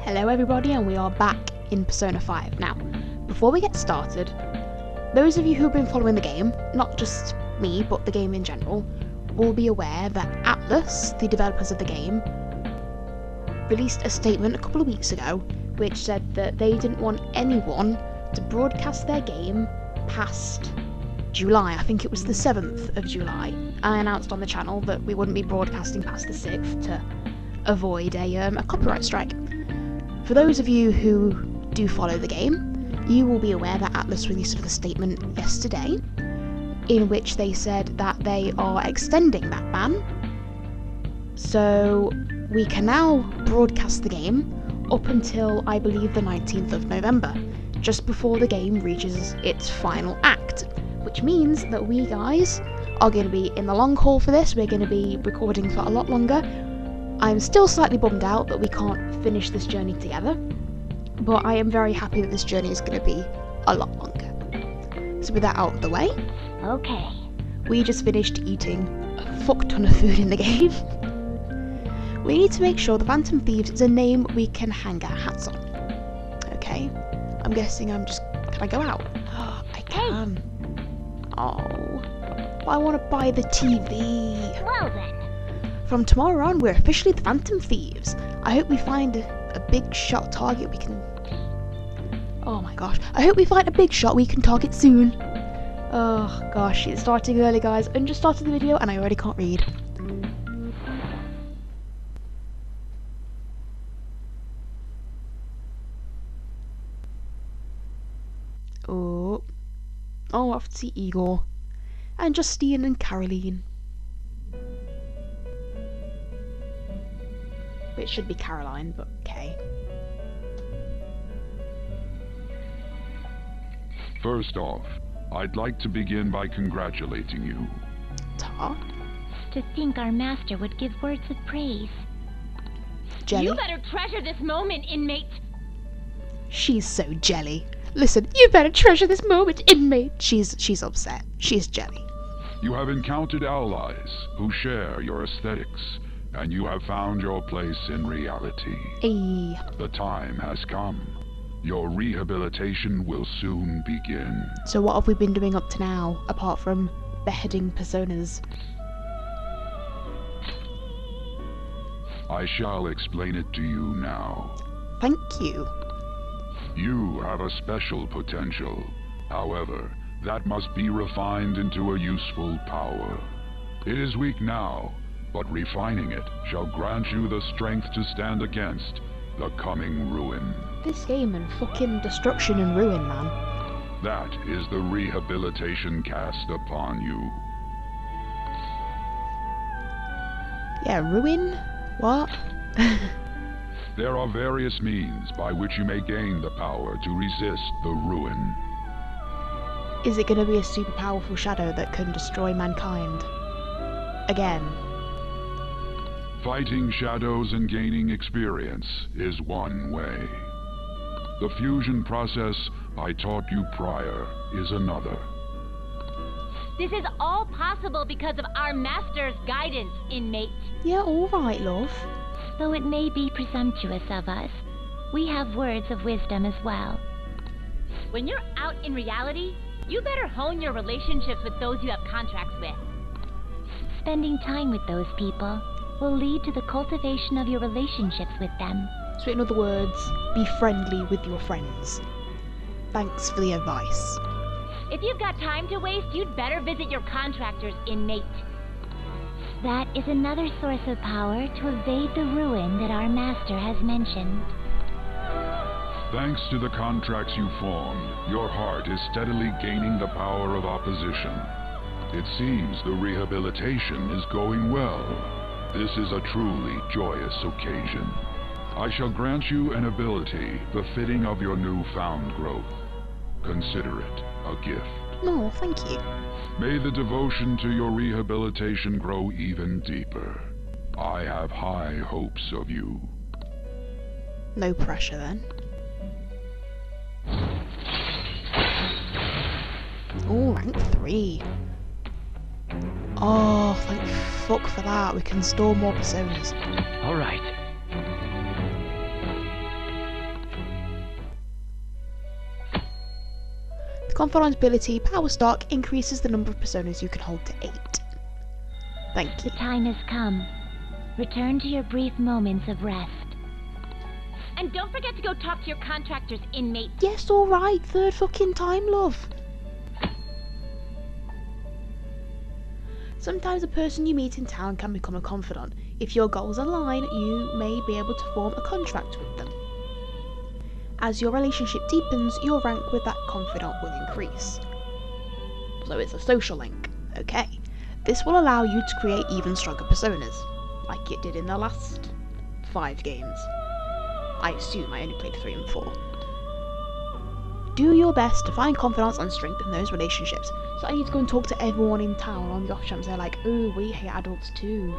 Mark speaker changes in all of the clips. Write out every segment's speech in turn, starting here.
Speaker 1: Hello everybody, and we are back in Persona 5. Now, before we get started, those of you who have been following the game, not just me, but the game in general, will be aware that Atlus, the developers of the game, released a statement a couple of weeks ago which said that they didn't want anyone to broadcast their game past July. I think it was the 7th of July. I announced on the channel that we wouldn't be broadcasting past the 6th to avoid a copyright strike. For those of you who do follow the game, you will be aware that Atlus released a statement yesterday in which they said that they are extending that ban, so we can now broadcast the game up until, I believe, the 19th of November, just before the game reaches its final act, which means that we guys are going to be in the long haul for this. We're going to be recording for a lot longer. I'm still slightly bummed out that we can't finish this journey together, but I am very happy that this journey is going to be a lot longer. So with that out of the way,
Speaker 2: Okay.
Speaker 1: we just finished eating a fuck ton of food in the game. We need to make sure the Phantom Thieves is a name we can hang our hats on. Okay, I'm guessing can I go out? I can. Oh, but I want to buy the TV.
Speaker 2: Well then.
Speaker 1: From tomorrow on, we're officially the Phantom Thieves. I hope we find a big shot target we can... Oh my gosh. I hope we find a big shot we can target soon. Oh gosh, it's starting early, guys. I just started the video and I already can't read. Oh, I have to see Igor. And Justine and Caroline. It should be Caroline, but okay.
Speaker 3: First off, I'd like to begin by congratulating you.
Speaker 1: Ta?
Speaker 2: To think our master would give words of praise.
Speaker 1: Jelly?
Speaker 4: You better treasure this moment, inmate.
Speaker 1: She's so jelly. Listen, you better treasure this moment, inmate. She's upset. She's jelly.
Speaker 3: You have encountered allies who share your aesthetics, and you have found your place in reality.
Speaker 1: Ayy.
Speaker 3: The time has come. Your rehabilitation will soon begin.
Speaker 1: So what have we been doing up to now, apart from beheading personas?
Speaker 3: I shall explain it to you now.
Speaker 1: Thank you.
Speaker 3: You have a special potential. However, that must be refined into a useful power. It is weak now, but refining it shall grant you the strength to stand against the coming ruin.
Speaker 1: This game and fucking destruction and ruin, man.
Speaker 3: That is the rehabilitation cast upon you.
Speaker 1: Yeah, ruin? What?
Speaker 3: There are various means by which you may gain the power to resist the ruin.
Speaker 1: Is it going to be a super powerful shadow that can destroy mankind? Again.
Speaker 3: Fighting shadows and gaining experience is one way. The fusion process I taught you prior is another.
Speaker 4: This is all possible because of our master's guidance, inmate.
Speaker 1: Yeah, alright, love.
Speaker 2: Though it may be presumptuous of us, we have words of wisdom as well.
Speaker 4: When you're out in reality, you better hone your relationships with those you have contracts with.
Speaker 2: Spending time with those people will lead to the cultivation of your relationships with them.
Speaker 1: So in other words, be friendly with your friends. Thanks for the advice.
Speaker 4: If you've got time to waste, you'd better visit your contractors, inmate.
Speaker 2: That is another source of power to evade the ruin that our master has mentioned.
Speaker 3: Thanks to the contracts you formed, your heart is steadily gaining the power of opposition. It seems the rehabilitation is going well. This is a truly joyous occasion. I shall grant you an ability befitting of your newfound growth. Consider it a gift.
Speaker 1: No, thank you.
Speaker 3: May the devotion to your rehabilitation grow even deeper. I have high hopes of you.
Speaker 1: No pressure then. Oh, rank 3. Oh, thank fuck for that. We can store more personas.
Speaker 5: All right.
Speaker 1: Confidant's ability, Power Stock, increases the number of personas you can hold to 8. Thank you.
Speaker 2: The time has come. Return to your brief moments of rest.
Speaker 4: And don't forget to go talk to your contractor's inmate.
Speaker 1: Yes, alright, third fucking time, love. Sometimes a person you meet in town can become a confidant. If your goals align, you may be able to form a contract with them. As your relationship deepens, your rank with that confidant will increase. So it's a social link. Okay. This will allow you to create even stronger personas, like it did in the last 5 games. I assume I only played 3 and 4. Do your best to find confidants and strengthen those relationships. So I need to go and talk to everyone in town on the off chance they're like, oh, we hate adults too.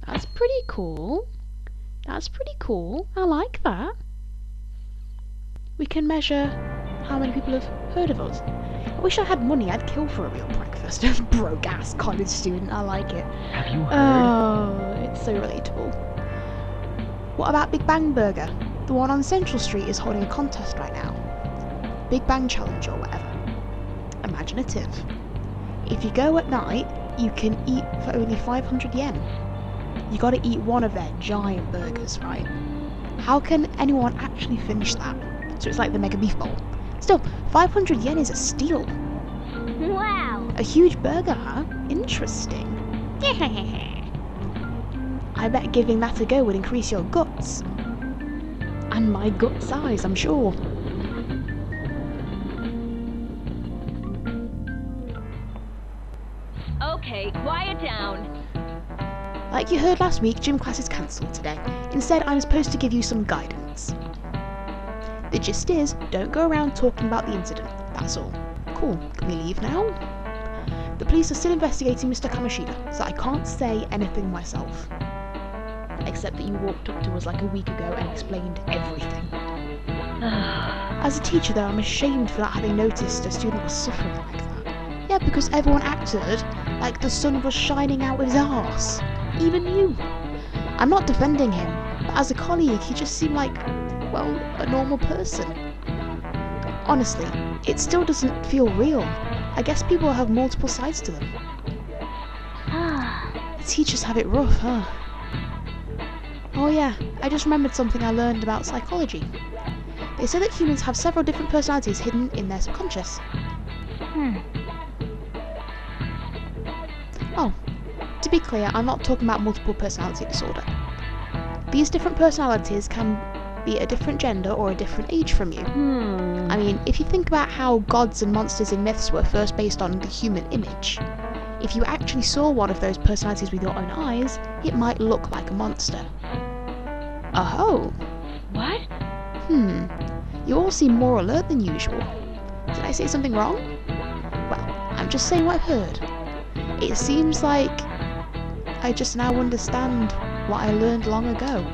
Speaker 1: That's pretty cool. That's pretty cool. I like that. We can measure how many people have heard of us. I wish I had money. I'd kill for a real breakfast. Broke ass college student. I like it.
Speaker 5: Have you heard?
Speaker 1: Oh, it's so relatable. What about Big Bang Burger? The one on Central Street is holding a contest right now. Big Bang Challenge or whatever. Imaginative. If you go at night, you can eat for only 500 yen. You gotta eat one of their giant burgers, right? How can anyone actually finish that? So it's like the Mega Beef Bowl. Still, 500 yen is a steal.
Speaker 2: Wow!
Speaker 1: A huge burger, huh? Interesting. I bet giving that a go would increase your guts. And my gut size, I'm sure.
Speaker 4: Okay, quiet down.
Speaker 1: Like you heard last week, gym class is cancelled today. Instead, I'm supposed to give you some guidance. The gist is, don't go around talking about the incident, that's all. Cool, can we leave now? The police are still investigating Mr. Kamoshida, so I can't say anything myself. Except that you walked up to us like a week ago and explained everything. As a teacher though, I'm ashamed for not having noticed a student was suffering like that. Yeah, because everyone acted like the sun was shining out of his arse. Even you. I'm not defending him, but as a colleague, he just seemed like, well, a normal person. Honestly, it still doesn't feel real. I guess people have multiple sides to them. Teachers have it rough, huh? Oh yeah, I just remembered something I learned about psychology. They say that humans have several different personalities hidden in their subconscious. Oh, to be clear, I'm not talking about multiple personality disorder. These different personalities can be a different gender or a different age from you. I mean, if you think about how gods and monsters in myths were first based on the human image, if you actually saw one of those personalities with your own eyes, it might look like a monster. Oh.
Speaker 4: What?
Speaker 1: You all seem more alert than usual. Did I say something wrong? Well, I'm just saying what I've heard. It seems like I just now understand what I learned long ago.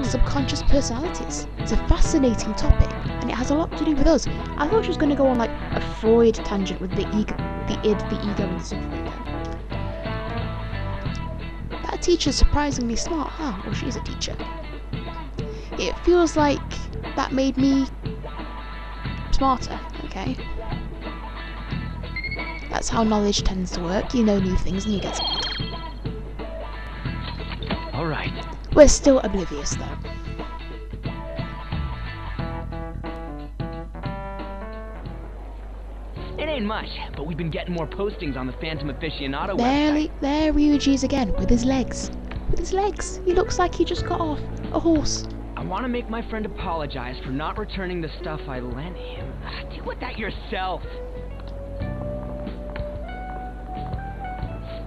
Speaker 1: Subconscious personalities. It's a fascinating topic, and it has a lot to do with us. I thought she was going to go on like a Freud tangent with the ego, the id, the ego, and the superego. That teacher's surprisingly smart, huh? Well, she's a teacher. It feels like that made me smarter, okay? That's how knowledge tends to work. You know new things and you get smarter.
Speaker 5: Alright.
Speaker 1: We're still oblivious though.
Speaker 5: It ain't much, but we've been getting more postings on the Phantom Aficionado website.
Speaker 1: There Ryuji's again, with his legs. With his legs. He looks like he just got off a horse.
Speaker 5: I want to make my friend apologize for not returning the stuff I lent him. Deal with that yourself.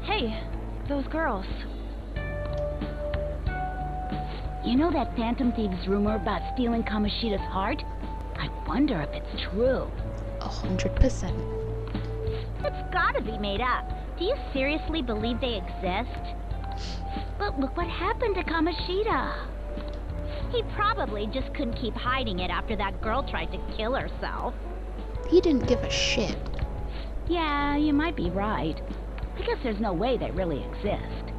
Speaker 4: Hey, those girls.
Speaker 2: You know that Phantom Thieves rumor about stealing Kamoshida's heart? I wonder if it's true.
Speaker 1: 100%.
Speaker 2: It's gotta be made up. Do you seriously believe they exist? But look what happened to Kamoshida. He probably just couldn't keep hiding it after that girl tried to kill herself.
Speaker 1: He didn't give a shit.
Speaker 2: Yeah, you might be right. I guess there's no way they really exist.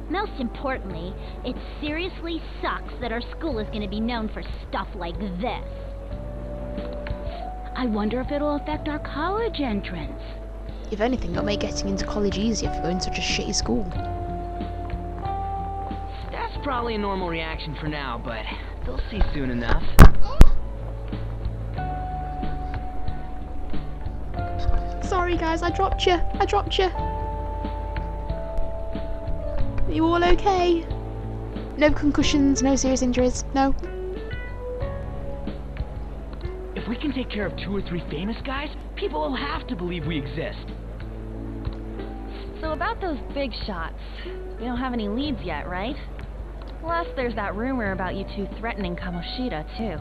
Speaker 2: Most importantly, it seriously sucks that our school is going to be known for stuff like this. I wonder if it'll affect our college entrance.
Speaker 1: If anything, it'll make getting into college easier if you're in such a shitty school.
Speaker 5: That's probably a normal reaction for now, but they'll see soon enough.
Speaker 1: Sorry guys, I dropped you. I dropped you. Are you all okay? No concussions, no serious injuries, no?
Speaker 5: If we can take care of 2 or 3 famous guys, people will have to believe we exist.
Speaker 4: So about those big shots, we don't have any leads yet, right? Plus, there's that rumor about you two threatening Kamoshida, too.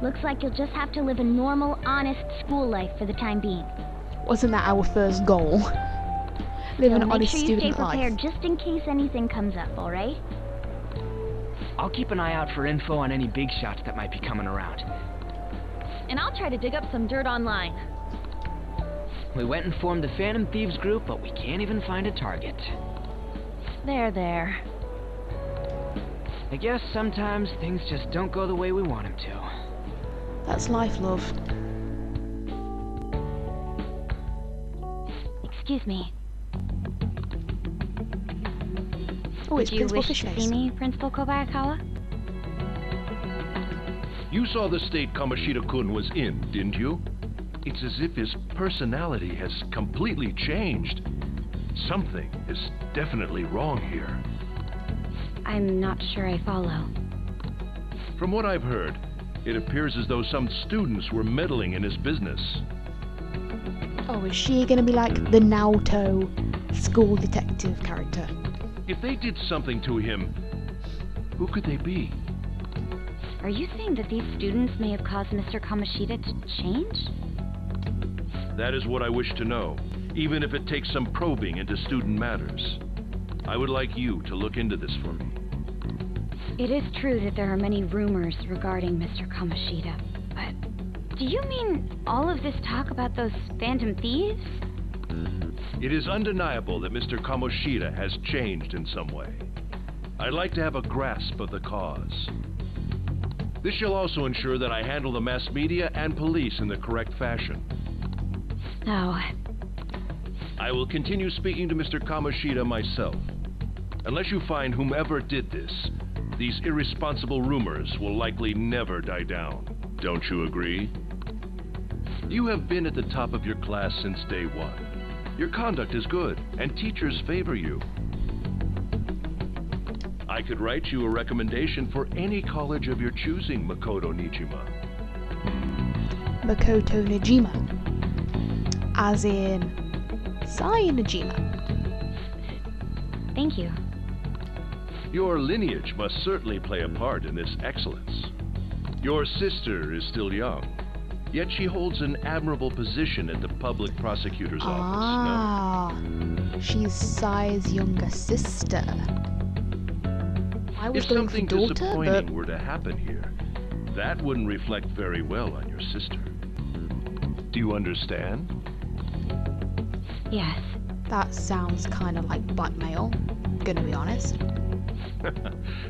Speaker 2: Looks like you'll just have to live a normal, honest school life for the time being.
Speaker 1: Wasn't that our first goal? Live an
Speaker 2: So make
Speaker 1: honest
Speaker 2: sure you stay
Speaker 1: student
Speaker 2: prepared
Speaker 1: life.
Speaker 2: just in case anything comes up, alright?
Speaker 5: I'll keep an eye out for info on any big shots that might be coming around.
Speaker 4: And I'll try to dig up some dirt online.
Speaker 5: We went and formed the Phantom Thieves group, but we can't even find a target.
Speaker 4: There.
Speaker 5: I guess sometimes things just don't go the way we want them to.
Speaker 1: That's life, love.
Speaker 2: Excuse me.
Speaker 1: Oh, it's
Speaker 2: Did you
Speaker 1: Principal
Speaker 2: wish to
Speaker 1: Fishface.
Speaker 2: see me, Principal Kobayakawa?
Speaker 6: You saw the state Kamoshida-kun was in, didn't you? It's as if his personality has completely changed. Something is definitely wrong here.
Speaker 2: I'm not sure I follow.
Speaker 6: From what I've heard, it appears as though some students were meddling in his business.
Speaker 1: Oh, is she gonna be like the Naoto school detective character?
Speaker 6: If they did something to him, who could they be?
Speaker 2: Are you saying that these students may have caused Mr. Kamoshida to change?
Speaker 6: That is what I wish to know, even if it takes some probing into student matters. I would like you to look into this for me.
Speaker 2: It is true that there are many rumors regarding Mr. Kamoshida, but do you mean all of this talk about those phantom thieves?
Speaker 6: It is undeniable that Mr. Kamoshida has changed in some way. I'd like to have a grasp of the cause. This shall also ensure that I handle the mass media and police in the correct fashion.
Speaker 2: Oh,
Speaker 6: I will continue speaking to Mr. Kamoshida myself. Unless you find whomever did this, these irresponsible rumors will likely never die down. Don't you agree? You have been at the top of your class since day one. Your conduct is good, and teachers favor you. I could write you a recommendation for any college of your choosing, Makoto Nijima.
Speaker 1: Makoto Nijima. As in Sai Nijima.
Speaker 2: thank you.
Speaker 6: Your lineage must certainly play a part in this excellence. Your sister is still young, yet she holds an admirable position at the public prosecutor's office,
Speaker 1: She's Sai's younger sister. I
Speaker 6: no?
Speaker 1: was
Speaker 6: If
Speaker 1: going for
Speaker 6: something
Speaker 1: daughter,
Speaker 6: disappointing
Speaker 1: but
Speaker 6: were to happen here, that wouldn't reflect very well on your sister. Do you understand?
Speaker 2: Yes.
Speaker 1: that sounds kind of like blackmail, gonna be honest.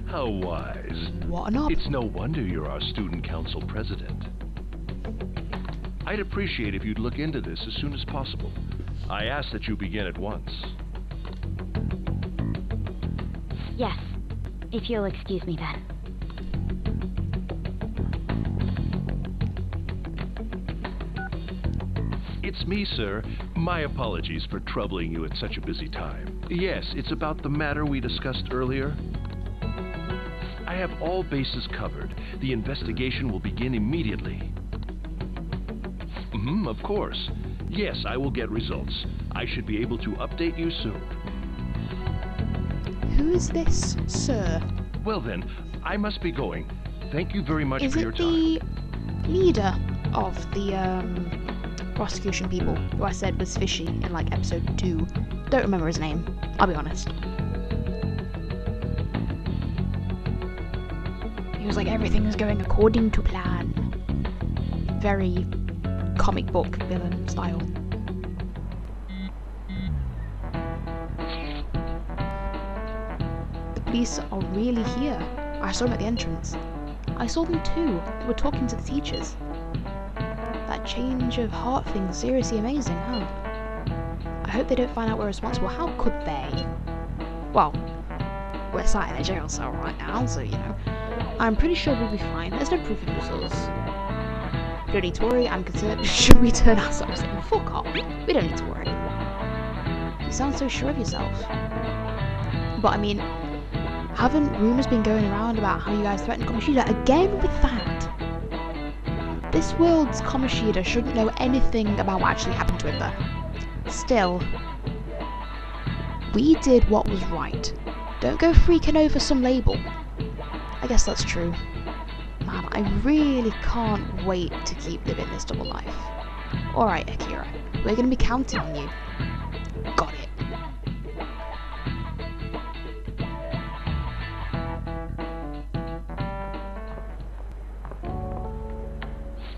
Speaker 6: How wise.
Speaker 1: What an op.
Speaker 6: It's no wonder you're our student council president. I'd appreciate if you'd look into this as soon as possible. I ask that you begin at once.
Speaker 2: Yes. If you'll excuse me then.
Speaker 6: It's me, sir. My apologies for troubling you at such a busy time. Yes, it's about the matter we discussed earlier. I have all bases covered. The investigation will begin immediately. Of course. Yes, I will get results. I should be able to update you soon.
Speaker 1: Who is this, sir?
Speaker 6: Well then, I must be going. Thank you very much
Speaker 1: Is
Speaker 6: for your
Speaker 1: it
Speaker 6: time.
Speaker 1: the leader of the prosecution people who I said was fishy in like episode 2? Don't remember his name, I'll be honest. He was like, everything is going according to plan. Very comic book villain style. police are really here. I saw them at the entrance. I saw them too. They were talking to the teachers. That change of heart thing's seriously amazing, huh? I hope they don't find out we're responsible. How could they? Well, we're sat in a jail cell right now, so you know. I'm pretty sure we'll be fine. There's no proof against us. Don't need to worry. I'm concerned. Should we turn ourselves in? Fuck off. We don't need to worry. You sound so sure of yourself. But I mean, haven't rumours been going around about how you guys threatened Kamoshida again with that? This world's Kamoshida shouldn't know anything about what actually happened to him though. Still, we did what was right. Don't go freaking over some label. I guess that's true. Man, I really can't wait to keep living this double life. Alright, Akira, we're going to be counting on you. Got it.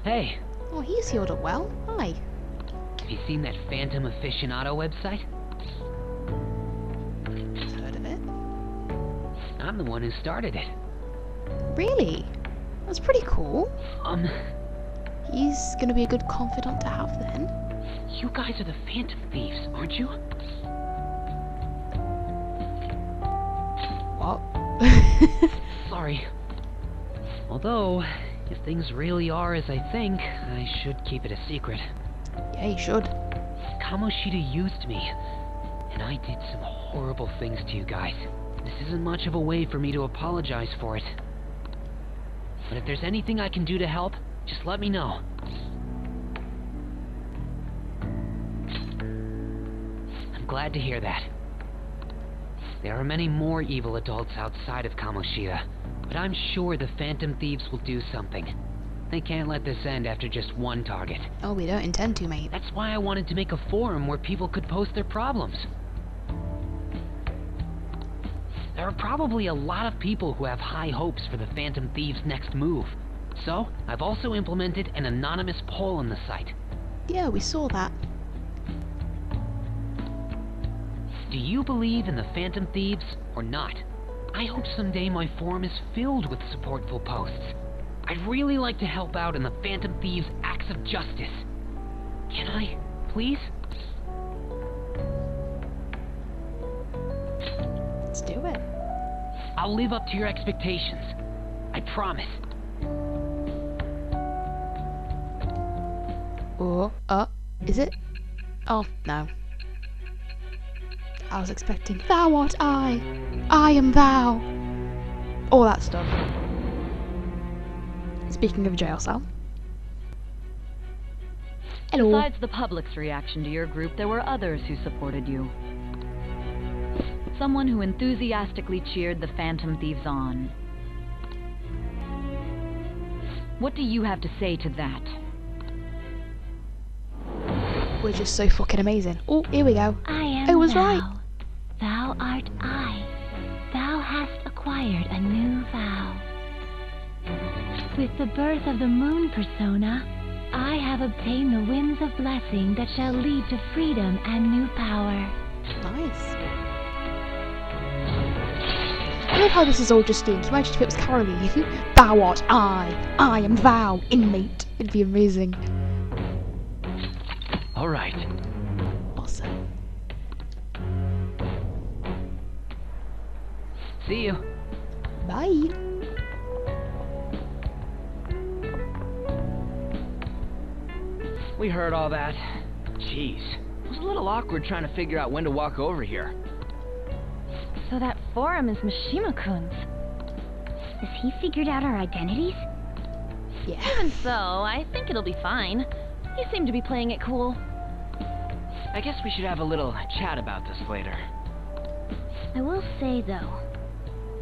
Speaker 5: Hey,
Speaker 1: Oh, he's healed up well. Hi.
Speaker 5: have you seen that Phantom Aficionado website?
Speaker 1: I've heard of it.
Speaker 5: I'm the one who started it.
Speaker 1: Really? That's pretty cool.
Speaker 5: He's
Speaker 1: He's going to be a good confidant to have then.
Speaker 5: You guys are the Phantom Thieves, aren't you?
Speaker 1: What?
Speaker 5: Sorry. Although, if things really are as I think, I should keep it a secret.
Speaker 1: Yeah, you should.
Speaker 5: Kamoshida used me, and I did some horrible things to you guys. This isn't much of a way for me to apologize for it. But if there's anything I can do to help, just let me know. I'm glad to hear that. There are many more evil adults outside of Kamoshida, but I'm sure the Phantom Thieves will do something. They can't let this end after just one target.
Speaker 1: Oh, we don't intend to, mate.
Speaker 5: That's why I wanted to make a forum where people could post their problems. There are probably a lot of people who have high hopes for the Phantom Thieves' next move. So, I've also implemented an anonymous poll on the site.
Speaker 1: Yeah, we saw that.
Speaker 5: Do you believe in the Phantom Thieves or not? I hope someday my forum is filled with supportful posts. I'd really like to help out in the Phantom Thieves' acts of justice. Can I, please?
Speaker 1: Let's do it.
Speaker 5: I'll live up to your expectations. I promise.
Speaker 1: Or, is it? Oh, no. I was expecting, thou art I am thou. All that stuff. Speaking of jail cell. Hello.
Speaker 4: Besides the public's reaction to your group, there were others who supported you. Someone who enthusiastically cheered the Phantom Thieves on. What do you have to say to that?
Speaker 1: We're just so fucking amazing. Oh, here we go.
Speaker 2: I am
Speaker 1: I was
Speaker 2: thou.
Speaker 1: right.
Speaker 2: Thou art I. Thou hast acquired a new vow. With the birth of the moon persona, I have obtained the winds of blessing that shall lead to freedom and new power.
Speaker 1: Nice. I love how this is all Justine. Can you imagine if it was Caroline? Thou art I am thou, inmate. It'd be amazing.
Speaker 5: Alright.
Speaker 1: Awesome.
Speaker 5: See you.
Speaker 1: Bye.
Speaker 5: We heard all that. Jeez. It was a little awkward trying to figure out when to walk over here.
Speaker 4: So that forum is Mishima-kun's.
Speaker 2: Has he figured out our identities?
Speaker 1: Yeah.
Speaker 4: Even so, I think it'll be fine. You seem to be playing it cool.
Speaker 5: I guess we should have a little chat about this later.
Speaker 2: I will say, though,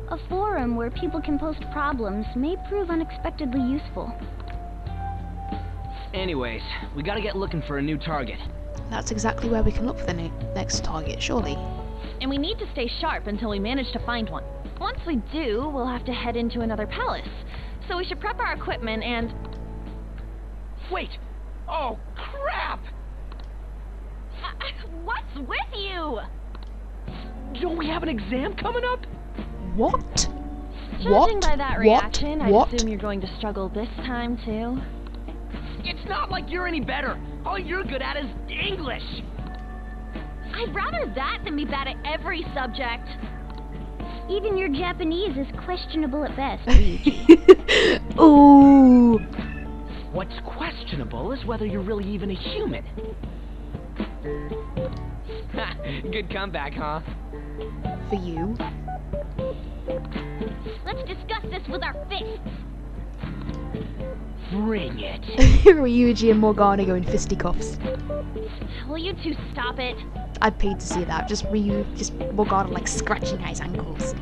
Speaker 2: a forum where people can post problems may prove unexpectedly useful.
Speaker 5: Anyways, we gotta get looking for a new target.
Speaker 1: That's exactly where we can look for the next target, surely.
Speaker 4: And we need to stay sharp until we manage to find one. Once we do, we'll have to head into another palace. So we should prep our equipment and...
Speaker 5: Wait! Oh, crap!
Speaker 4: What's with you?
Speaker 5: Don't we have an exam coming up?
Speaker 1: What?
Speaker 4: Judging by that reaction,
Speaker 1: What?
Speaker 4: I'd assume you're going to struggle this time, too.
Speaker 5: It's not like you're any better. All you're good at is English.
Speaker 2: I'd rather that than be bad at every subject. Even your Japanese is questionable at best, Ryuji.
Speaker 1: Ooh.
Speaker 5: What's questionable is whether you're really even a human. Good comeback, huh?
Speaker 1: For you.
Speaker 2: Let's discuss this with our fists.
Speaker 5: Bring it.
Speaker 1: Ryuji and Morgana go in fisticuffs.
Speaker 2: Will you two stop it?
Speaker 1: I'd paid to see that. Just Morgana like scratching at his ankles.